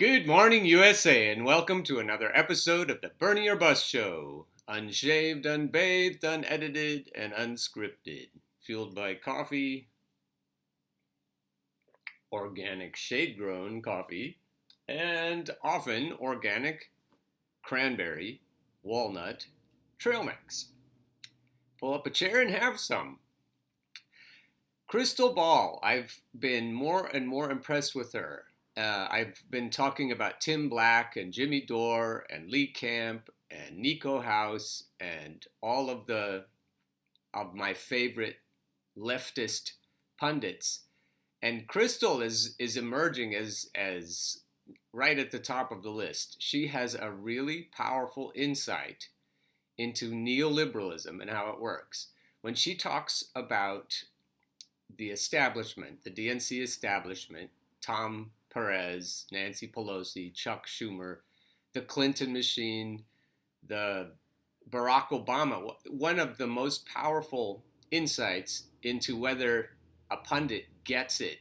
Good morning, USA, and welcome to another episode of the Burn Your Bus Show. Unshaved, unbathed, unedited, and unscripted. Fueled by coffee, organic shade-grown coffee, and often organic cranberry, walnut, trail mix. Pull up a chair and have some. Krystal Ball, I've been more and more impressed with her. I've been talking about Tim Black and Jimmy Dore and Lee Camp and Nico House and all of my favorite leftist pundits. And Krystal is emerging as right at the top of the list. She has a really powerful insight into neoliberalism and how it works. When she talks about the establishment, the DNC establishment, Tom Perez, Nancy Pelosi, Chuck Schumer, the Clinton machine, the Barack Obama, one of the most powerful insights into whether a pundit gets it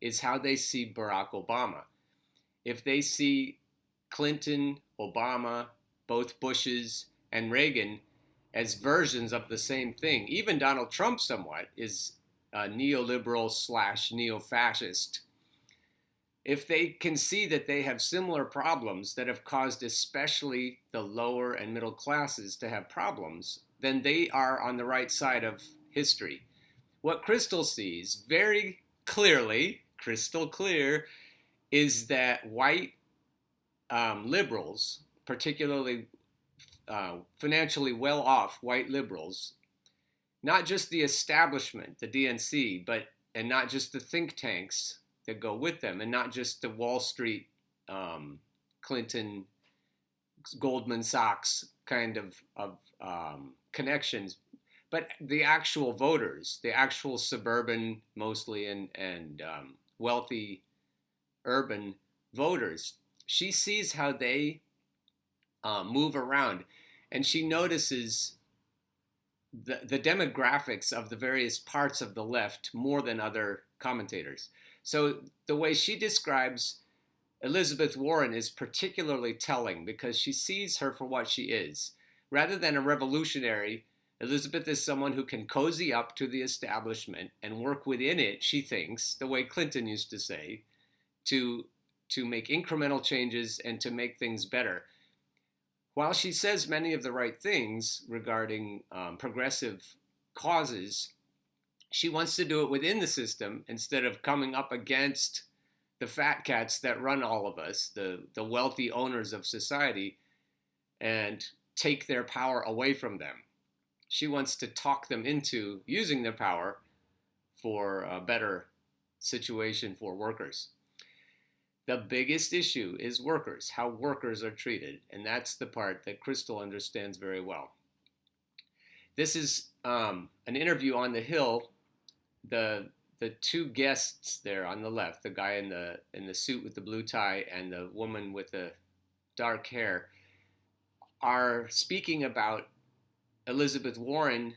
is how they see Barack Obama. If they see Clinton, Obama, both Bushes, and Reagan as versions of the same thing, even Donald Trump somewhat is a neoliberal / neo-fascist. If they can see that they have similar problems that have caused especially the lower and middle classes to have problems, then they are on the right side of history. What Krystal sees very clearly, crystal clear, is that white liberals, particularly financially well-off white liberals, not just the establishment, the DNC, and not just the think tanks that go with them, and not just the Wall Street, Clinton, Goldman Sachs kind of connections, but the actual voters, the actual suburban mostly and wealthy urban voters. She sees how they move around, and she notices the demographics of the various parts of the left more than other commentators. So the way she describes Elizabeth Warren is particularly telling because she sees her for what she is. Rather than a revolutionary, Elizabeth is someone who can cozy up to the establishment and work within it, she thinks, the way Clinton used to say, to make incremental changes and to make things better. While she says many of the right things regarding progressive causes, she wants to do it within the system instead of coming up against the fat cats that run all of us, the wealthy owners of society, and take their power away from them. She wants to talk them into using their power for a better situation for workers. The biggest issue is workers, how workers are treated, and that's the part that Krystal understands very well. This is an interview on the Hill. The two guests there on the left, the guy in the suit with the blue tie and the woman with the dark hair, are speaking about Elizabeth Warren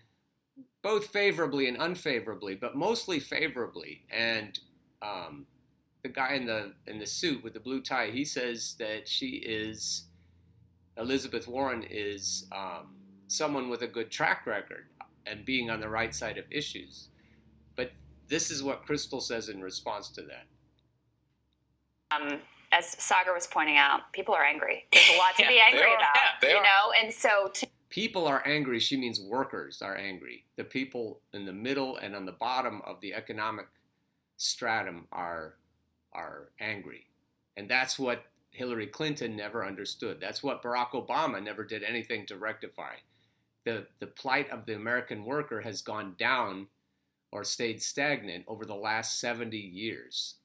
both favorably and unfavorably, but mostly favorably. And the guy in the suit with the blue tie, he says that Elizabeth Warren is someone with a good track record and being on the right side of issues. But this is what Krystal says in response to that. As Sagar was pointing out, people are angry. There's a lot to be angry about, you know? And so people are angry. She means workers are angry. The people in the middle and on the bottom of the economic stratum are angry. And that's what Hillary Clinton never understood. That's what Barack Obama never did anything to rectify. The plight of the American worker has gone down or stayed stagnant over the last 70 years.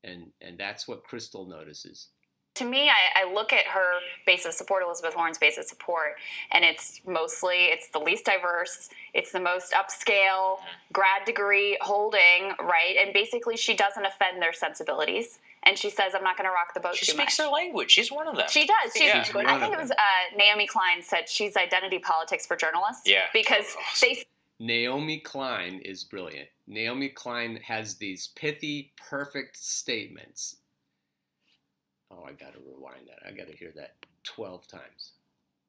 And that's what Krystal notices. To me, I look at her base of support, Elizabeth Warren's base of support, and it's the least diverse, it's the most upscale, grad degree holding, right? And basically she doesn't offend their sensibilities. And she says, I'm not going to rock the boat too much. She speaks their language. She's one of them. She does. I think it was Naomi Klein said she's identity politics for journalists. Yeah. Because Naomi Klein is brilliant. Naomi Klein has these pithy, perfect statements Oh, I got to rewind that. I got to hear that 12 times.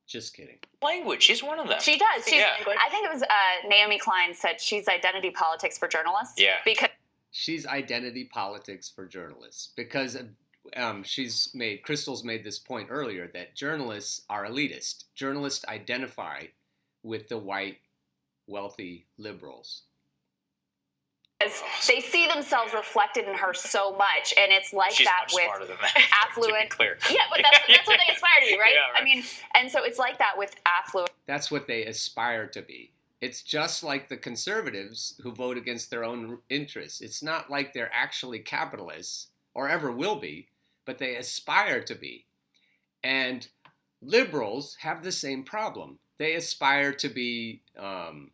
Just kidding. Language. She's one of them. She does. Yeah. I think it was Naomi Klein said she's identity politics for journalists. Yeah. Because she's identity politics for journalists because Krystal's made this point earlier that journalists are elitist. Journalists identify with the white, wealthy liberals. They see themselves reflected in her so much, and it's like She's that much with smarter than that, affluent. to be clear. Yeah, but that's what they aspire to be, right? Yeah, right? I mean, and so it's like that with affluent. That's what they aspire to be. It's just like the conservatives who vote against their own interests. It's not like they're actually capitalists or ever will be, but they aspire to be. And liberals have the same problem. They aspire to be the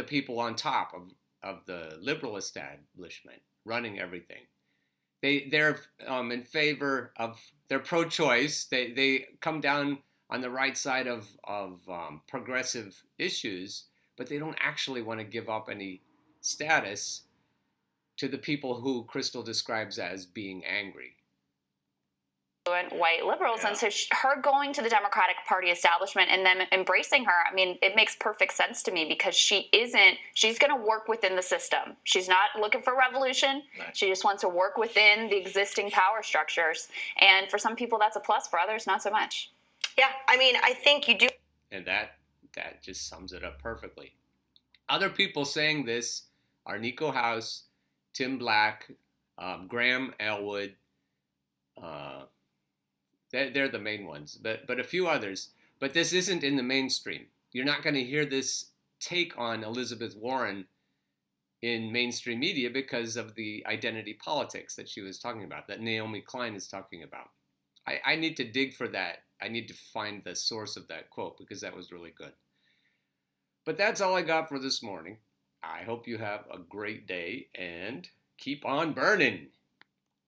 people on top of the liberal establishment running everything. They're in favor of, they're pro-choice. They come down on the right side of progressive issues, but they don't actually want to give up any status to the people who Krystal describes as being angry. White liberals, Yeah. and so her going to the Democratic Party establishment and them embracing her, I mean, it makes perfect sense to me because she's going to work within the system. She's not looking for revolution. Right. She just wants to work within the existing power structures, and for some people that's a plus, for others not so much. Yeah, I mean, I think you do. And that just sums it up perfectly. Other people saying this are Nico House, Tim Black, Graham Elwood. They're the main ones, but a few others. But this isn't in the mainstream. You're not going to hear this take on Elizabeth Warren in mainstream media because of the identity politics that she was talking about, that Naomi Klein is talking about. I need to dig for that. I need to find the source of that quote because that was really good. But that's all I got for this morning. I hope you have a great day and keep on burning.